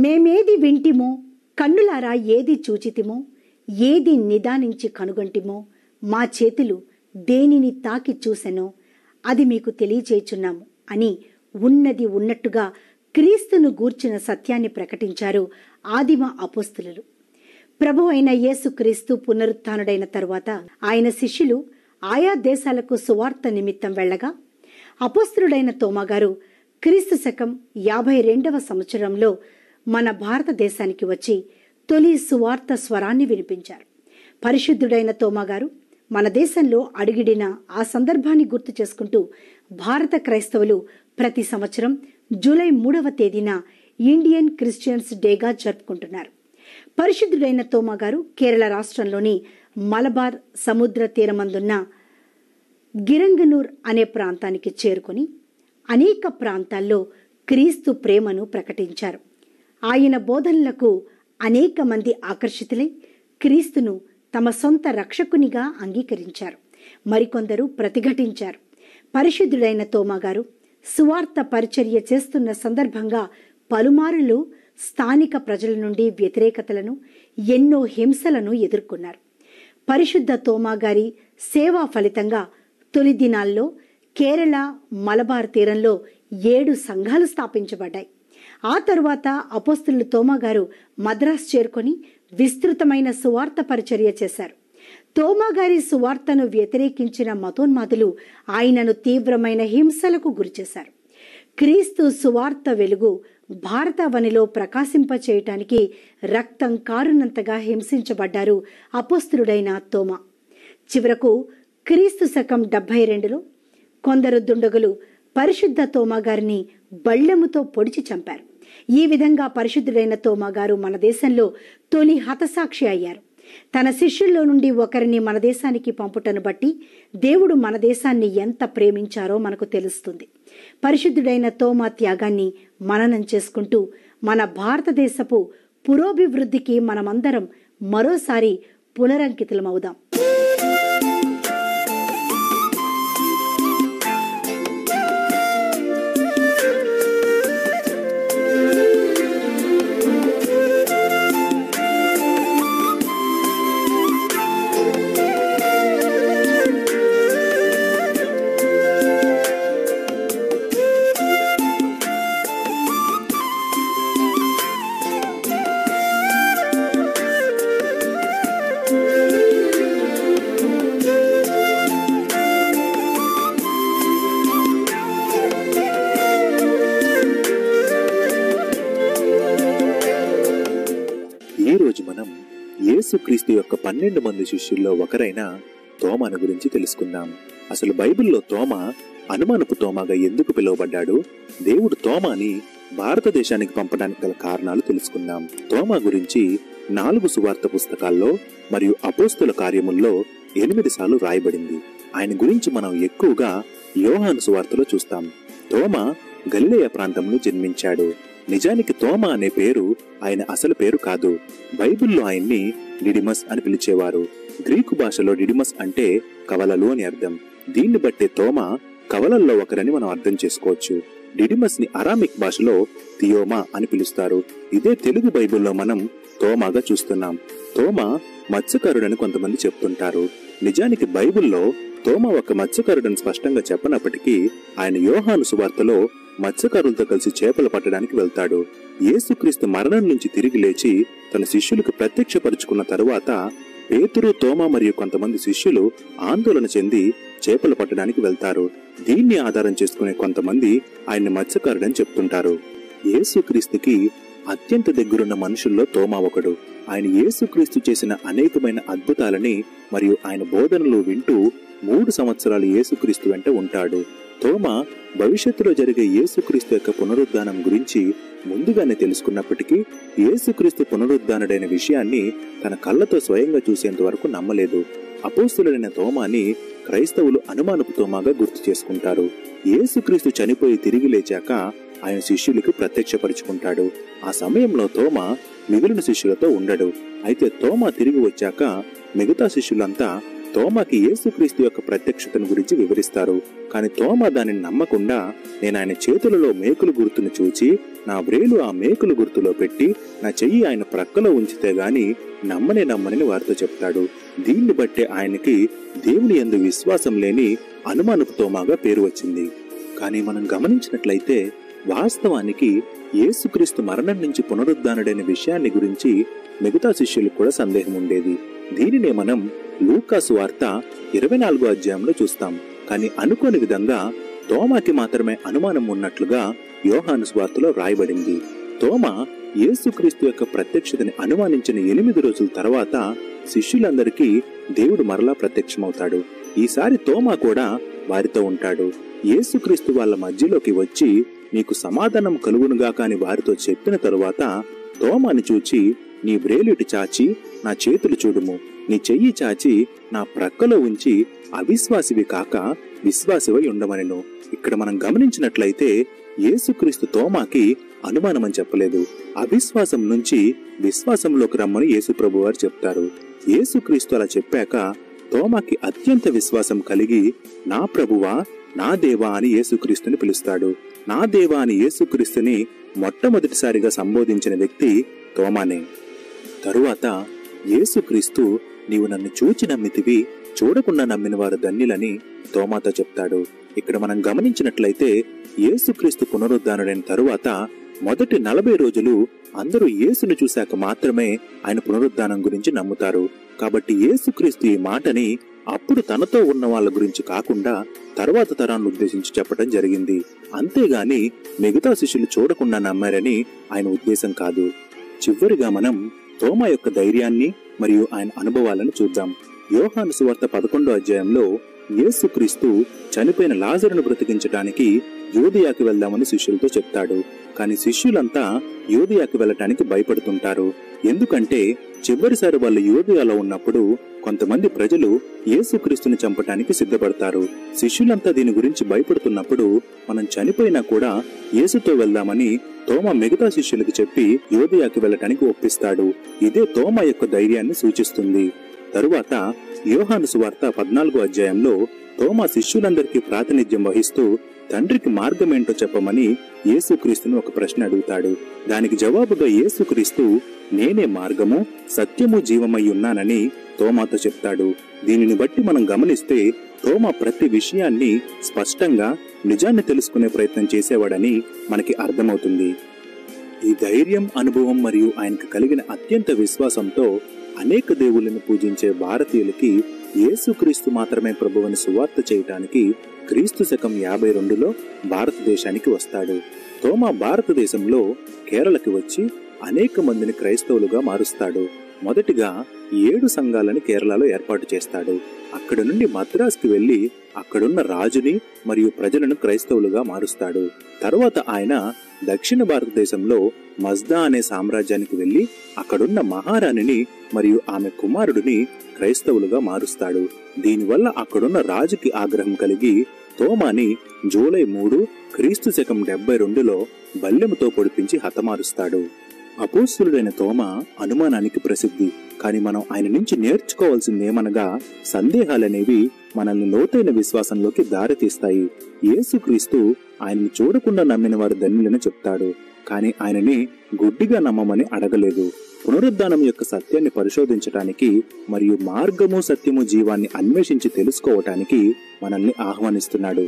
మేమేది వింటిమో, కన్నులారా ఏది చూచితిమో, ఏది నిదానించి కనుగొంటిమో, మా చేతులు దేనిని తాకి చూసెనో అది మీకు తెలియచేయుచున్నాము అని ఉన్నది ఉన్నట్టుగా క్రీస్తును గూర్చిన సత్యాన్ని ప్రకటించారు ఆదిమ అపోస్తలులు. ప్రభు అయిన యేసుక్రీస్తు పునరుత్థానుడైన తరువాత ఆయన శిష్యులు ఆయా దేశాలకు సువార్త నిమిత్తం వెళ్ళగా, అపోస్తలుడైన తోమాగారు క్రీస్తు శకం 52వ సంవత్సరంలో మన భారతదేశానికి వచ్చి తొలి సువార్త స్వరాన్ని వినిపించారు. పరిశుద్ధుడైన తోమాగారు మన దేశంలో అడుగిడిన ఆ సందర్భాన్ని గుర్తు చేసుకుంటూ భారత క్రైస్తవులు ప్రతి సంవత్సరం జూలై 3వ తేదీన ఇండియన్ క్రిస్టియన్స్ డేగా జరుపుకుంటున్నారు. పరిశుద్ధుడైన తోమాగారు కేరళ రాష్ట్రంలోని మలబార్ సముద్ర తీరమందున్న గిరంగనూర్ అనే ప్రాంతానికి చేరుకొని అనేక ప్రాంతాల్లో క్రీస్తు ప్రేమను ప్రకటించారు. ఆయన బోధనలకు అనేక మంది ఆకర్షితులై క్రీస్తును తమ సొంత రక్షకునిగా అంగీకరించారు. మరికొందరు ప్రతిఘటించారు. పరిశుద్ధుడైన తోమాగారు సువార్త పరిచర్య చేస్తున్న సందర్భంగా పలుమారులు స్థానిక ప్రజల నుండి వ్యతిరేకతలను, ఎన్నో హింసలను ఎదుర్కొన్నారు. పరిశుద్ధ తోమాగారి సేవా ఫలితంగా తొలి దినాల్లో కేరళ మలబార్ తీరంలో 7 సంఘాలు స్థాపించబడ్డాయి. ఆ తరువాత అపోస్తలులు తోమాగారు మద్రాసు చేరుకొని విస్తృతమైన సువార్త పరిచర్య చేశారు. తోమాగారి సువార్తను వ్యతిరేకించిన మతోన్మాదులు ఆయనను తీవ్రమైన హింసలకు గురిచేశారు. క్రీస్తు సువార్త వెలుగు భారతావనిలో ప్రకాశింపచేయటానికి రక్తం కారునంతగా హింసించబడ్డారు అపోస్తలుడైన తోమా. చివరకు క్రీస్తు శకం 72లో కొందరు దుండగులు పరిశుద్ధ తోమాగారిని బళ్ళెముతో పొడిచి చంపారు. ఈ విధంగా పరిశుద్ధుడైన తోమాగారు మన దేశంలో తొలి హతసాక్షి అయ్యారు. తన శిష్యుల్లో నుండి ఒకరిని మన దేశానికి పంపుటను బట్టి దేవుడు మన దేశాన్ని ఎంత ప్రేమించారో మనకు తెలుస్తుంది. పరిశుద్ధుడైన తోమా త్యాగాన్ని మననం చేసుకుంటూ మన భారతదేశపు పురోభివృద్ధికి మనమందరం మరోసారి పునరంకితులమవుదాం. ఈరోజు మనం యేసుక్రీస్తు యొక్క 12 మంది శిష్యుల్లో ఒకరైన తోమాను గురించి తెలుసుకుందాం. అసలు బైబిల్లో తోమా అనుమానపు తోమాగా ఎందుకు పిలువబడ్డాడు, దేవుడు తోమాని భారతదేశానికి పంపడానికి గల కారణాలు తెలుసుకుందాం. తోమా గురించి 4 సువార్త పుస్తకాల్లో మరియు అపోస్తల కార్యముల్లో 8 సార్లు రాయబడింది. ఆయన గురించి మనం ఎక్కువగా యోహాను సువార్తలో చూస్తాం. తోమా గలిలయ ప్రాంతంలో జన్మించాడు. నిజానికి తోమా అనే పేరు ఆయన అసలు పేరు కాదు. బైబిల్లో ఆయన్ని డిడిమస్ అని పిలిచేవారు. గ్రీకు భాషలో డిడిమస్ అంటే కవలలు అని అర్థం. దీన్ని బట్టే తోమా కవలల్లో ఒకరని మనం అర్థం చేసుకోవచ్చు. డిడిమస్ ని అరామిక్ భాషలో థియోమా అని పిలుస్తారు. ఇదే తెలుగు బైబిల్లో మనం తోమాగా చూస్తున్నాం. తోమా మత్స్యకారుడని కొంతమంది చెప్తుంటారు. నిజానికి బైబిల్లో తోమా ఒక మత్స్యకారుడని స్పష్టంగా చెప్పనప్పటికీ ఆయన యోహాను సువార్తలో మత్స్యకారులతో కలిసి చేపలు పట్టడానికి వెళ్తాడు. యేసుక్రీస్తు మరణం నుంచి తిరిగి లేచి తన శిష్యులకు ప్రత్యక్షపరుచుకున్న తరువాత పేతురు, తోమా మరియు కొంతమంది శిష్యులు ఆందోళన చెంది చేపలు పట్టడానికి వెళ్తారు. దీన్ని ఆధారం చేసుకునే కొంతమంది ఆయన్ని మత్స్యకారుడని చెప్తుంటారు. యేసుక్రీస్తుకి అత్యంత దగ్గరున్న మనుషుల్లో తోమా ఒకడు. ఆయన యేసుక్రీస్తు చేసిన అనేకమైన అద్భుతాలని మరియు ఆయన బోధనలు వింటూ 3 సంవత్సరాలు యేసుక్రీస్తు వెంట ఉంటాడు. తోమా భవిష్యత్తులో జరిగే యేసుక్రీస్తు యొక్క పునరుద్ధానం గురించి ముందుగానే తెలుసుకున్నప్పటికీ యేసుక్రీస్తు పునరుద్ధానుడైన విషయాన్ని తన కళ్ళతో స్వయంగా చూసేంత వరకు నమ్మలేదు. అపోస్తలుడైన తోమాని క్రైస్తవులు అనుమానపు తోమాగా గుర్తు చేసుకుంటారు. యేసుక్రీస్తు చనిపోయి తిరిగి లేచాక ఆయన శిష్యులకు ప్రత్యక్షపరుచుకుంటాడు. ఆ సమయంలో తోమా మిగిలిన శిష్యులతో ఉండడు. అయితే తోమా తిరిగి వచ్చాక మిగతా శిష్యులంతా తోమాకి యేసుక్రీస్తు యొక్క ప్రత్యక్షతను గురించి వివరిస్తారు. కానీ తోమా దానిని నమ్మకుండా, నేను ఆయన చేతులలో మేకులు గుర్తును చూచి నా వ్రేలు ఆ మేకులు గుర్తులో పెట్టి నా చెయ్యి ఆయన ప్రక్కలో ఉంచితే గాని నమ్మనని వారితో చెప్తాడు. దీన్ని బట్టే ఆయనకి దేవుని యందు విశ్వాసం లేని అనుమానపు తోమాగా పేరు వచ్చింది. కానీ మనం గమనించినట్లయితే వాస్తవానికి యేసుక్రీస్తు మరణం నుంచి పునరుద్ధానుడైన విషయాన్ని గురించి మిగతా శిష్యులకు కూడా సందేహం ఉండేది. దీనినే మనం లూకా సువార్త 24వ అధ్యాయంలో చూస్తాం. కానీ అనుకోని విధంగా తోమాకి మాత్రమే అనుమానం ఉన్నట్లుగా యోహాను సువార్తలో రాయబడింది. తోమా యేసుక్రీస్తు యొక్క ప్రత్యక్షతని అనుమానించిన 8 రోజుల తర్వాత శిష్యులందరికీ దేవుడు మరలా ప్రత్యక్షమవుతాడు. ఈసారి తోమా కూడా వారితో ఉంటాడు. యేసుక్రీస్తు వాళ్ళ మధ్యలోకి వచ్చి నీకు సమాధానం కలుగునుగా కాని వారితో చెప్పిన తరువాత తోమాని చూచి, నీ వ్రేలిటి చాచి నా చేతులు చూడుము, నీ చెయ్యి చాచి నా ప్రక్కలో ఉంచి అవిశ్వాసివి కాక విశ్వాసివై ఉండమనెను. ఇక్కడ మనం గమనించినట్లయితే యేసుక్రీస్తు తోమాకి అనుమానమని చెప్పలేదు. అవిశ్వాసం నుంచి విశ్వాసంలోకి రమ్మని యేసుప్రభు వారు చెప్తారు. యేసుక్రీస్తు అలా చెప్పాక తోమాకి అత్యంత విశ్వాసం కలిగి, నా ప్రభువా నా దేవా అని యేసుక్రీస్తుని పిలుస్తాడు. నా దేవా అని యేసుక్రీస్తుని మొట్టమొదటిసారిగా సంబోధించిన వ్యక్తి తోమానే. తరువాత యేసుక్రీస్తు, నీవు నన్ను చూచి నమ్మితివి, చూడకుండా నమ్మిన వారు ధన్యులని తోమాతో చెప్తాడు. ఇక్కడ మనం గమనించినట్లయితే యేసుక్రీస్తు పునరుద్ధానుడైన తరువాత మొదటి 40 రోజులు అందరూ యేసును చూశాక మాత్రమే ఆయన పునరుద్ధానం గురించి నమ్ముతారు. కాబట్టి యేసుక్రీస్తు ఈ మాటని అప్పుడు తనతో ఉన్న వాళ్ళ గురించి కాకుండా తర్వాత తరాన్ని ఉద్దేశించి చెప్పడం జరిగింది. అంతేగాని మిగతా శిష్యులు చూడకుండా నమ్మారని ఆయన ఉద్దేశం కాదు. చివరిగా మనం తోమా యొక్క ధైర్యాన్ని మరియు ఆయన అనుభవాలను చూద్దాం. యోహాను సువార్త 11వ అధ్యాయంలో యేసుక్రీస్తు చనిపోయిన లాజరును బ్రతికించడానికి యూదయాకి వెళ్దామని శిష్యులతో చెప్తాడు. కానీ శిష్యులంతా యూదయాకి వెళ్ళటానికి భయపడుతుంటారు. ఎందుకంటే చివరిసారి వాళ్ళు యూదయాలో ఉన్నప్పుడు కొంతమంది ప్రజలు యేసుక్రీస్తుని చంపటానికి సిద్ధపడతారు. శిష్యులంతా దీని గురించి భయపడుతున్నప్పుడు మనం చనిపోయినా కూడా యేసుతో వెళ్దామని తోమా మిగతా శిష్యులకు చెప్పి యూదయాకి వెళ్ళటానికి ఒప్పిస్తాడు. ఇదే తోమా యొక్క ధైర్యాన్ని సూచిస్తుంది. తరువాత యోహాను సువార్త 14వ అధ్యాయంలో తోమా శిష్యులందరికీ ప్రాతినిధ్యం వహిస్తూ తండ్రికి మార్గమేంటో చెప్పమని యేసుక్రీస్తును ఒక ప్రశ్న అడుగుతాడు. దానికి జవాబుగా యేసుక్రీస్తు, నేనే మార్గము సత్యము జీవమై ఉన్నానని తోమాతో చెప్తాడు. దీనిని బట్టి మనం గమనిస్తే తోమా ప్రతి విషయాన్ని స్పష్టంగా నిజాన్ని తెలుసుకునే ప్రయత్నం చేసేవాడని మనకి అర్థమవుతుంది. ఈ ధైర్యం, అనుభవం మరియు ఆయనకు కలిగిన అత్యంత విశ్వాసంతో అనేక దేవుళ్ళను పూజించే భారతీయులకి యేసుక్రీస్తు మాత్రమే ప్రభువుని సువార్త చేయటానికి క్రీస్తు శకం 52లో భారతదేశానికి వస్తాడు. తోమా భారతదేశంలో కేరళకి వచ్చి అనేక మందిని క్రైస్తవులుగా మారుస్తాడు. మొదటిగా 7 సంఘాలను కేరళలో ఏర్పాటు చేస్తాడు. అక్కడ నుండి మద్రాస్కి వెళ్లి అక్కడున్న రాజుని మరియు ప్రజలను క్రైస్తవులుగా మారుస్తాడు. తర్వాత ఆయన దక్షిణ భారతదేశంలో మజ్దా అనే సామ్రాజ్యానికి వెళ్లి అక్కడున్న మహారాణిని మరియు ఆమె కుమారుడిని క్రైస్తవులుగా మారుస్తాడు. దీనివల్ల అక్కడున్న రాజుకి ఆగ్రహం కలిగి తోమాని జూలై 3 క్రీస్తు శకం 72లో బల్లెముతో పొడిపించి హతమారుస్తాడు. అపోస్తలుడైన తోమా అనుమానానికి ప్రసిద్ధి. కానీ మనం ఆయన నుంచి నేర్చుకోవాల్సిందేమనగా సందేహాలనేవి మనల్ని లోతైన విశ్వాసంలోకి దారితీస్తాయి. యేసుక్రీస్తు ఆయన్ని చూడకుండా నమ్మిన వారు ధన్యులని చెప్తాడు. కానీ ఆయనని గుడ్డిగా నమ్మమని అడగలేదు. పునరుద్ధానం యొక్క సత్యాన్ని పరిశోధించటానికి మరియు మార్గము సత్యము జీవాన్ని అన్వేషించి తెలుసుకోవటానికి మనల్ని ఆహ్వానిస్తున్నాడు.